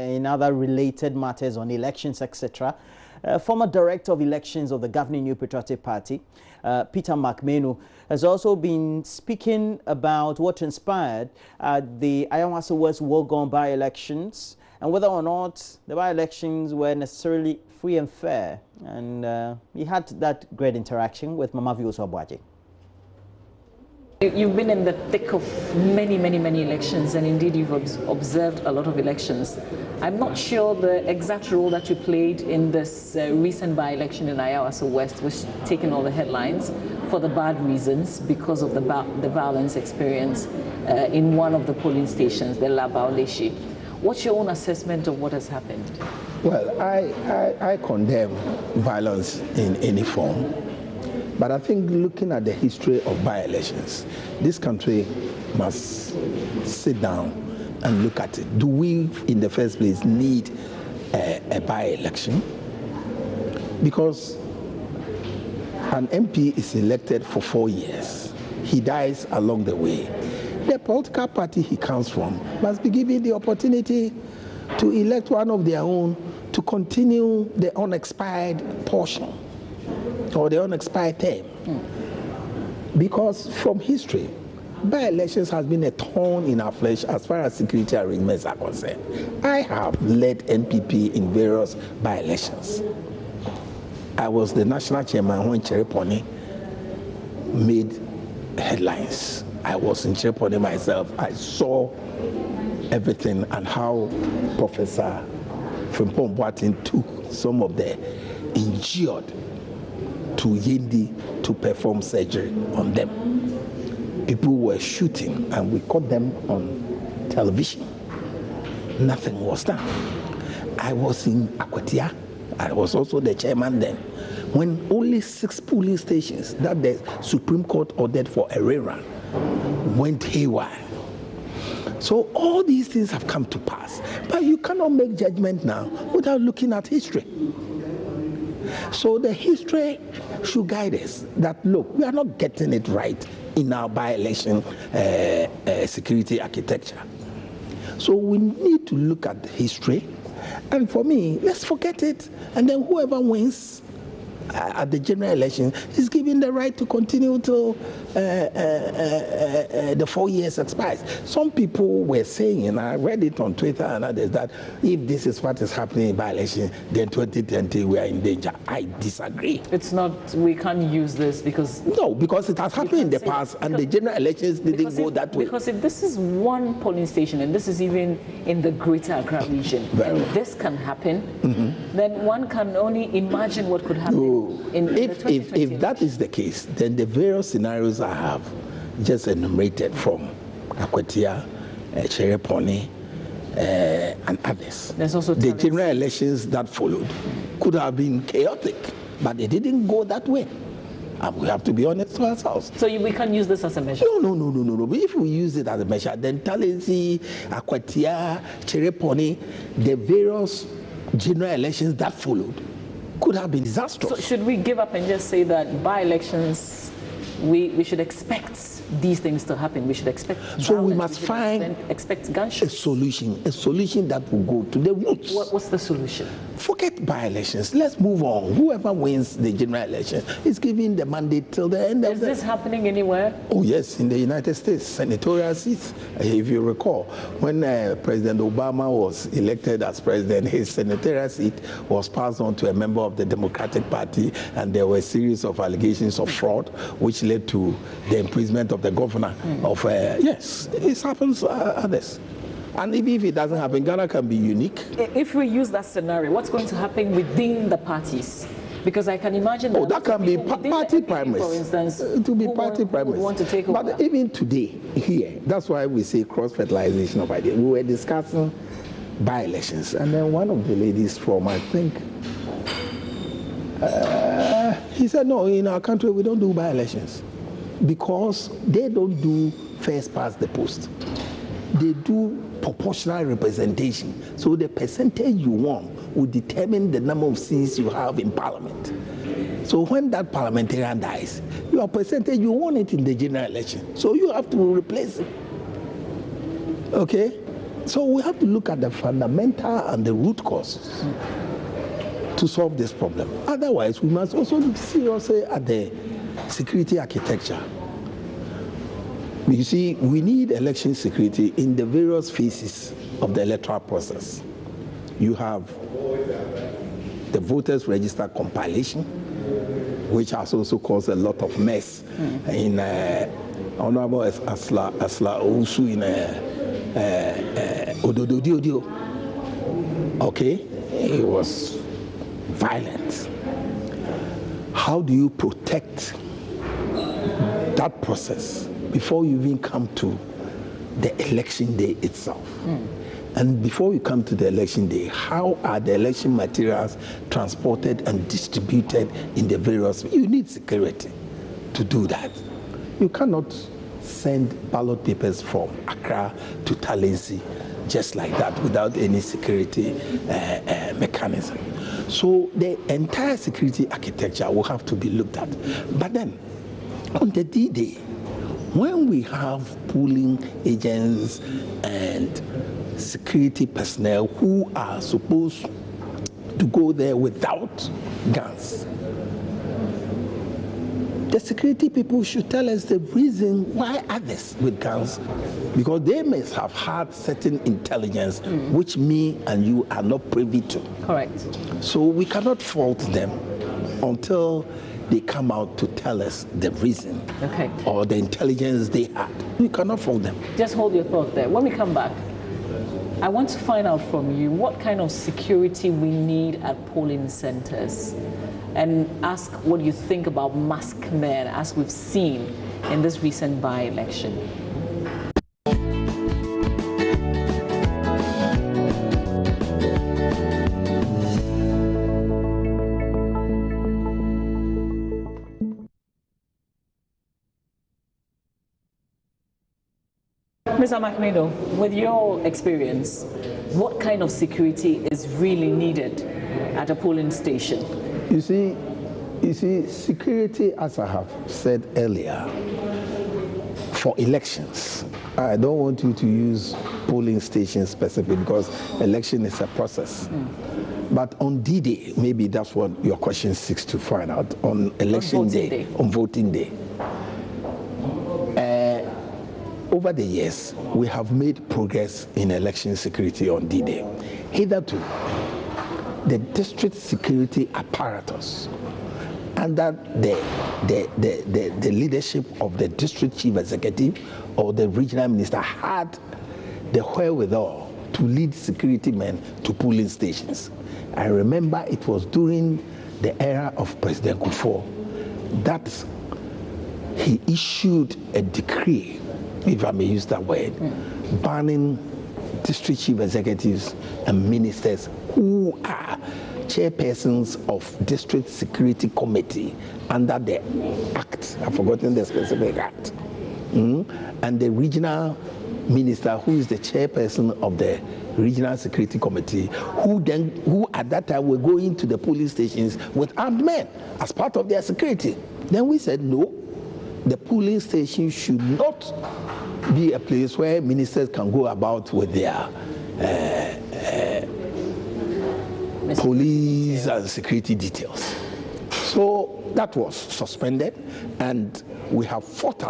in other related matters on elections, etc. Former Director of Elections of the governing New Patriotic Party, Peter Mac Manu, has also been speaking about what transpired at the Ayawasa West Wogon by-elections and whether or not the by-elections were necessarily free and fair. And he had that great interaction with Mama Vioso Abuaje. You've been in the thick of many elections, and indeed you've observed a lot of elections. I'm not sure the exact role that you played in this recent by-election in Ayawasa West, which taken all the headlines for the bad reasons because of the violence experience in one of the polling stations, the Labaoleshi. What's your own assessment of what has happened? Well, I condemn violence in any form. But I think looking at the history of by-elections, this country must sit down and look at it. Do we, in the first place, need a by-election? Because an MP is elected for 4 years. He dies along the way. The political party he comes from must be given the opportunity to elect one of their own to continue the unexpired portion or the unexpired term. Because from history, by-elections has been a thorn in our flesh as far as security arrangements are concerned. I have led NPP in various by-elections. I was the national chairman when Chereponi made headlines. I was in Chereponi myself. I saw everything and how Professor Frimpong Boateng took some of the injured to Yendi to perform surgery on them. People were shooting and we caught them on television. Nothing was done. I was in Akwatia. I was also the chairman then. When only 6 polling stations that the Supreme Court ordered for a rerun went haywire. So all these things have come to pass. But you cannot make judgment now without looking at history. So the history should guide us that, look, we are not getting it right in our by-election security architecture. So we need to look at history. And for me, let's forget it. And then whoever wins at the general election is given the right to continue till the 4 years expires. Some people were saying, and I read it on Twitter and others, that if this is what is happening by election, then 2020 we are in danger. I disagree. It's not, we can't use this because... No, because it has happened in the past and the general elections didn't go that way. Because if this is one polling station and this is even in the greater Accra region, and this can happen, then one can only imagine what could happen. If that is the case, then the various scenarios I have just enumerated from Akwatia, Chereponi, and others. There's also the general elections that followed could have been chaotic, but they didn't go that way. And we have to be honest to ourselves. So we can use this as a measure? No. But if we use it as a measure, then Talensi, Akwatia, Chereponi, the various general elections that followed could have been disastrous. So should we give up and just say that by elections, we should expect these things to happen? We should expect so violence. We must find gunshots. a solution that will go to the roots. What's the solution? Forget by-elections. Let's move on. Whoever wins the general election is given the mandate till the end of the... Is this happening anywhere? Oh yes, in the United States, senatorial seats. If you recall, when President Obama was elected as president, his senatorial seat was passed on to a member of the Democratic Party, and there were a series of allegations of fraud, which led to the imprisonment of the governor of... yes, it happens others. And if it doesn't happen, Ghana can be unique. If we use that scenario, what's going to happen within the parties? Because I can imagine that... that can be party primaries. For instance, to be party primaries. Want to take over. But even today, here, that's why we say cross-fertilization of ideas. We were discussing by-elections, and then one of the ladies from, I think, he said, no, in our country, we don't do by-elections because they don't do first past the post. They do proportional representation. So the percentage you want will determine the number of seats you have in parliament. So when that parliamentarian dies, your percentage, you want it in the general election. So you have to replace it. Okay? So we have to look at the fundamental and the root causes to solve this problem. Otherwise, we must also look seriously at the security architecture. You see, we need election security in the various phases of the electoral process. You have the voters register compilation, which has also caused a lot of mess in Honorable Asla Owusu in Odododio. Okay, it was violent. How do you protect that process before you even come to the election day itself? And before you come to the election day, how are the election materials transported and distributed in the various? You need security to do that. You cannot send ballot papers from Accra to Talesi just like that without any security mechanism. So the entire security architecture will have to be looked at. But then, on the D-Day, when we have polling agents and security personnel who are supposed to go there without guns, the security people should tell us the reason why others with guns, because they must have had certain intelligence which me and you are not privy to. Correct. So we cannot fault them until they come out to tell us the reason or the intelligence they had. We cannot fault them. Just hold your thought there. When we come back, I want to find out from you what kind of security we need at polling centers, and ask what you think about masked men as we've seen in this recent by-election. Mr. Mac Manu, with your experience, what kind of security is really needed at a polling station? You see, security, as I have said earlier, for elections, I don't want you to use polling stations specifically because election is a process. But on D-Day, maybe that's what your question seeks to find out, on election day, on voting day. Over the years, we have made progress in election security on D-Day. Hitherto, the district security apparatus under the leadership of the district chief executive or the regional minister had the wherewithal to lead security men to polling stations. I remember it was during the era of President Kufuor that he issued a decree, if I may use that word, banning district chief executives and ministers who are chairpersons of district security committee under the act. I've forgotten the specific act. And the regional minister who is the chairperson of the regional security committee, who at that time were going to the police stations with armed men as part of their security. Then we said no, the polling station should not be a place where ministers can go about with their police and security details. So that was suspended, and we have fought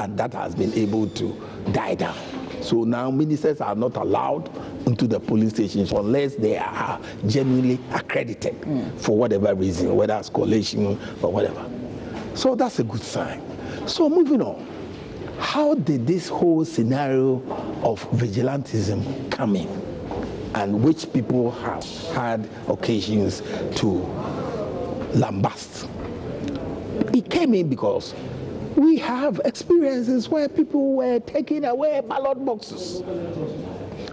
and that has been able to die down. So now ministers are not allowed into the police stations unless they are genuinely accredited for whatever reason, whether it's coalition or whatever. So that's a good sign. So moving on, how did this whole scenario of vigilantism come in, and which people have had occasions to lambast? It came in because we have experiences where people were taking away ballot boxes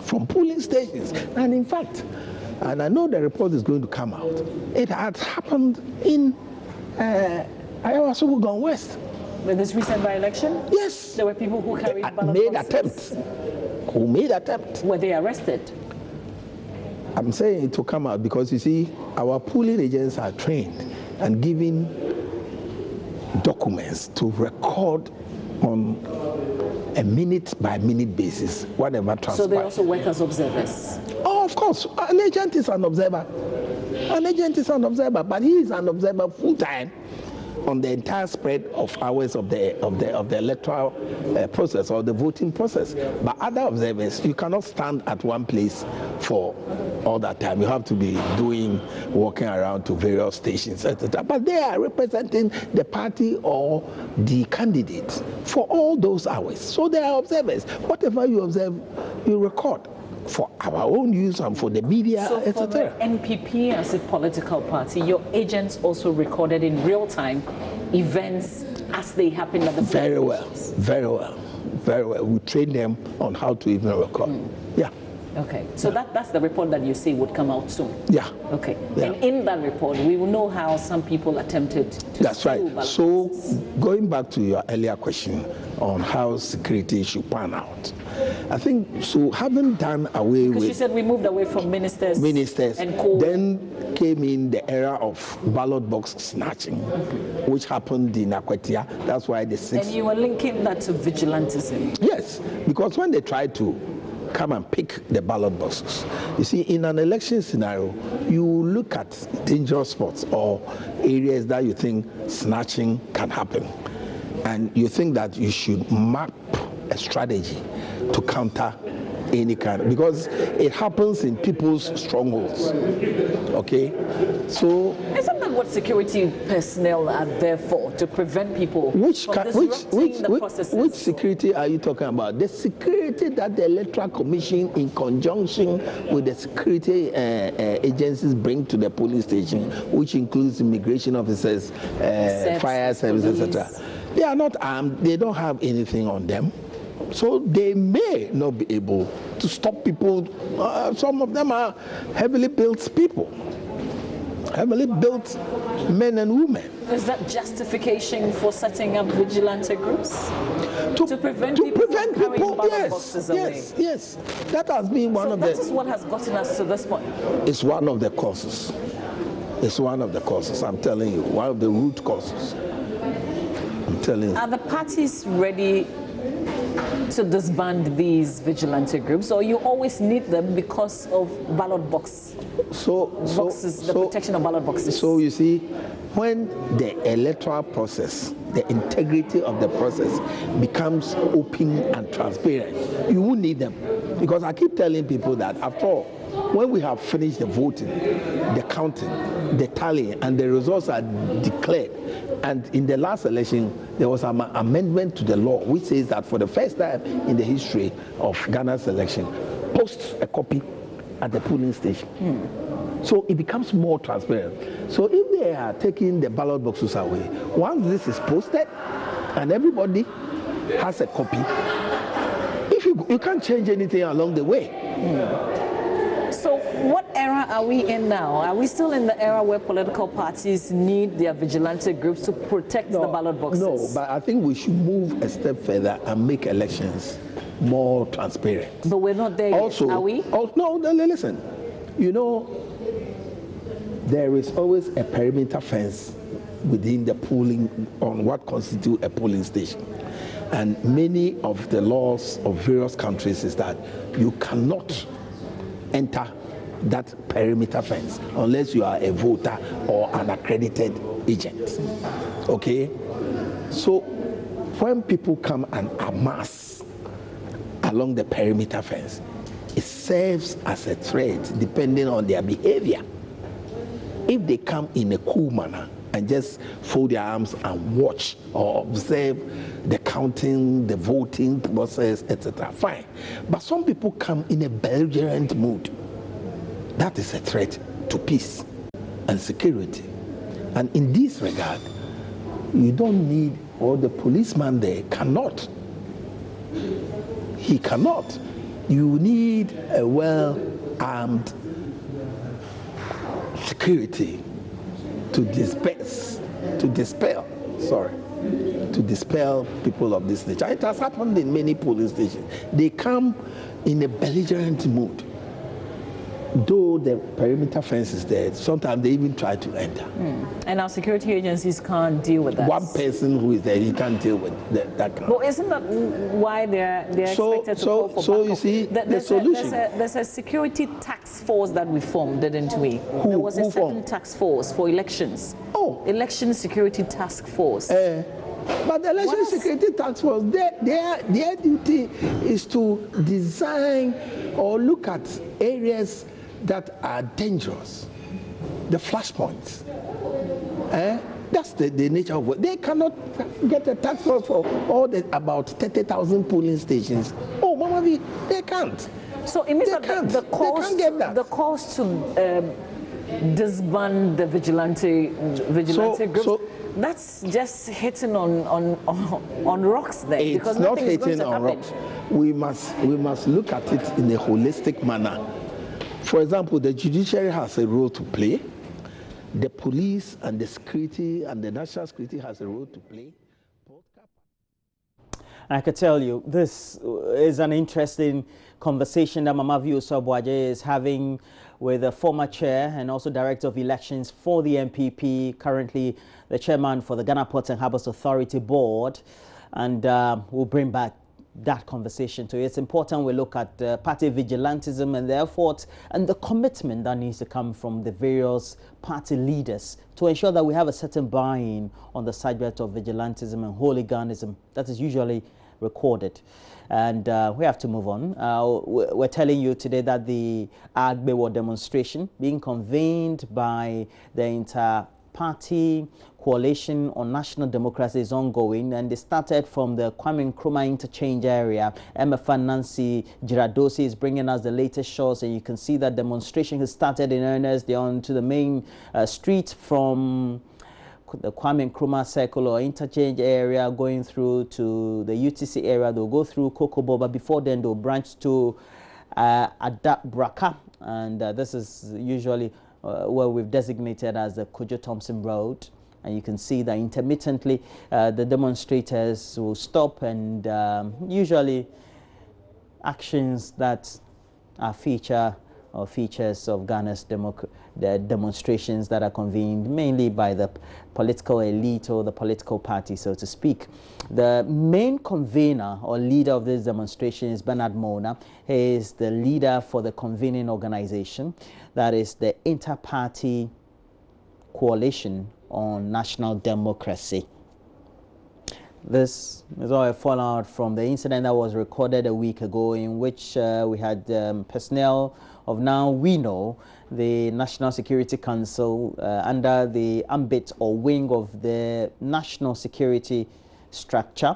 from polling stations. And in fact, and I know the report is going to come out, it had happened in Ayawaso West. With this recent by-election? Yes. There were people who carried ballot made boxes. attempts. Who made attempts. Were they arrested? I'm saying it to come out because, you see, our polling agents are trained and given documents to record on a minute-by-minute basis, whatever transpires. So they also work as observers? Oh, of course. An agent is an observer. An agent is an observer, but he is an observer full-time on the entire spread of hours of the electoral process or the voting process. But other observers, you cannot stand at one place for all that time. You have to be walking around to various stations, etc. But they are representing the party or the candidate for all those hours. So they are observers. Whatever you observe, you record for our own use and for the media, so etc. For the NPP as a political party, your agents also recorded in real time events as they happen at the very well. We train them on how to even record. Yeah. Okay, so that's the report that you say would come out soon? Yeah. Okay, yeah. And in that report, we will know how some people attempted to That's right. So, going back to your earlier question on how security should pan out, I think, so having done away with... Because you said we moved away from ministers and co... Then came in the era of ballot box snatching, which happened in Akwatia. That's why the six... And you were linking that to vigilantism? Yes, because when they tried to come and pick the ballot boxes. You see, in an election scenario, you look at dangerous spots or areas that you think snatching can happen. And you think that you should map a strategy to counter any kind, because it happens in people's strongholds. Okay? So... Isn't that what security personnel are there for, to prevent people from disrupting the processes? Which security are you talking about? The security that the Electoral Commission, in conjunction with the security agencies, bring to the polling station, which includes immigration officers, fire service, etc. They are not armed. They don't have anything on them. So they may not be able to stop people. Some of them are heavily built people, heavily built men and women. Is that justification for setting up vigilante groups? To prevent people from carrying ballot boxes away? Yes. That has been one of the... That is what has gotten us to this point. It's one of the causes. It's one of the causes, I'm telling you. One of the root causes. I'm telling you. Are the parties ready to disband these vigilante groups, or you always need them because of ballot boxes, the protection of ballot boxes? So you see, when the electoral process, the integrity of the process becomes open and transparent, you won't need them. Because I keep telling people that after all, when we have finished the voting, the counting, the tallying, and the results are declared, and in the last election, there was an amendment to the law which says that for the first time in the history of Ghana's election, post a copy at the polling station. So it becomes more transparent. So if they are taking the ballot boxes away, once this is posted and everybody has a copy, if you can't change anything along the way. So what era are we in now? Are we still in the era where political parties need their vigilante groups to protect the ballot boxes? No, but I think we should move a step further and make elections more transparent. But we're not there yet, are we? No, listen. You know, there is always a perimeter fence within the polling on what constitutes a polling station. And many of the laws of various countries is that you cannot enter that perimeter fence unless you are a voter or an accredited agent. Okay? So when people come and amass along the perimeter fence, it serves as a threat depending on their behavior. If they come in a cool manner and just fold their arms and watch or observe the counting, the voting process, etc., fine. But some people come in a belligerent mood. That is a threat to peace and security. And in this regard, you don't need, or the policeman there cannot. He cannot. You need a well-armed security to dispel people of this nature. It has happened in many polling stations. They come in a belligerent mood. though the perimeter fence is there, sometimes they even try to enter. And our security agencies can't deal with that. One person who is there, he can't deal with that kind. Well, isn't that why they're expected to call for backup? You see, the solution. There's a security task force that we formed, didn't we? There was a certain task force for elections. Oh. Election Security Task Force. But the election security task force, their duty is to design or look at areas that are dangerous, the flashpoints. That's the nature of it. They cannot get a task force for all the about 30,000 polling stations. Oh, Mama, they can't. So it means they that the calls to disband the vigilante groups, that's just hitting on rocks there. It's because not nothing is going hitting to on happen. rocks. We must look at it in a holistic manner. For example, the judiciary has a role to play. The police and the security and the national security has a role to play. I could tell you, this is an interesting conversation that Mama Vio Sobwaje is having with the former chair and also director of elections for the MPP, currently the chairman for the Ghana Ports and Harbours Authority Board. And we'll bring back that conversation to you. It's important we look at party vigilantism and the efforts and the commitment that needs to come from the various party leaders to ensure that we have a certain buy-in on the subject of vigilantism and hooliganism that is usually recorded. And we have to move on. We're telling you today that the Agbewo demonstration being convened by the inter-party coalition on national democracy is ongoing, and they started from the Kwame Nkrumah interchange area. MFA Nancy Giradosi is bringing us the latest shots, and you can see that demonstration has started in earnest. They're on to the main street from the Kwame Nkrumah circle or interchange area, going through to the UTC area. They'll go through Kokobo, but before then they'll branch to Adabraka, and this is usually where we've designated as the Kojo Thompson Road. And you can see that intermittently the demonstrators will stop, and usually actions that are features of Ghana's the demonstrations that are convened mainly by the political elite or the political party, so to speak. The main convener or leader of this demonstration is Bernard Mona. He is the leader for the convening organization, that is the Inter-Party Coalition on National Democracy. This is all a fallout from the incident that was recorded a week ago, in which we had personnel of now we know the National Security Council under the ambit or wing of the national security structure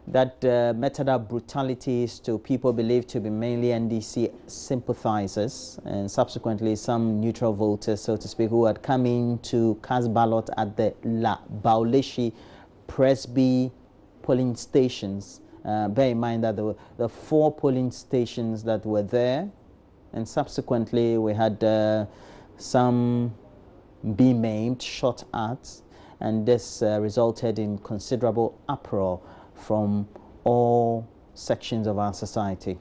that meted up brutalities to people believed to be mainly NDC sympathizers and subsequently some neutral voters, so to speak, who had come in to cast ballot at the La Bauleshi Presby polling stations. Bear in mind that there were the 4 polling stations that were there, and subsequently we had some be maimed, shot at, and this resulted in considerable uproar from all sections of our society.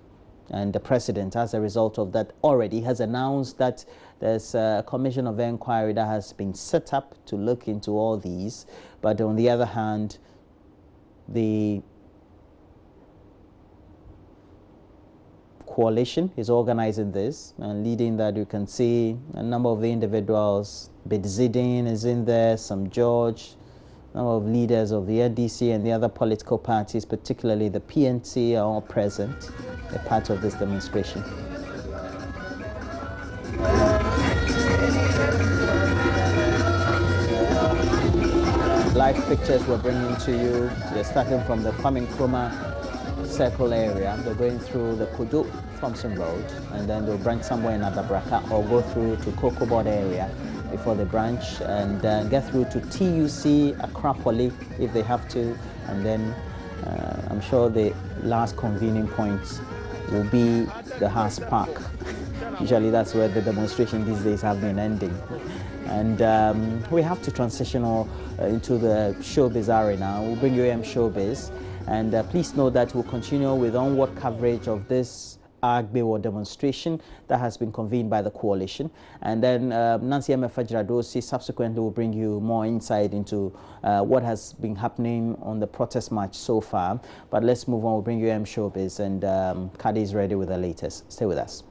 And the president, as a result of that, already has announced that there's a commission of inquiry that has been set up to look into all these. But on the other hand, the coalition is organizing this and leading that. You can see a number of the individuals. Bidzidin is in there, some George, a number of leaders of the NDC and the other political parties, particularly the PNC, are all present. They're part of this demonstration. Live pictures we're bringing to you. They're starting from the Kwame Nkrumah circle area. They're going through the Kojo Thompson Road, and then they'll branch somewhere in Adabraka or go through to Kokobod area before they branch and get through to TUC, Acropoli if they have to, and then I'm sure the last convening point will be the Haas Park. Usually that's where the demonstration these days have been ending. And we have to transition into the showbiz arena. We'll bring you AM Showbiz. And please know that we'll continue with onward coverage of this Agbewo demonstration that has been convened by the coalition. And then Nancy Emefajiradosi subsequently will bring you more insight into what has been happening on the protest march so far. But let's move on. We'll bring you M Showbiz, and Kadi is ready with the latest. Stay with us.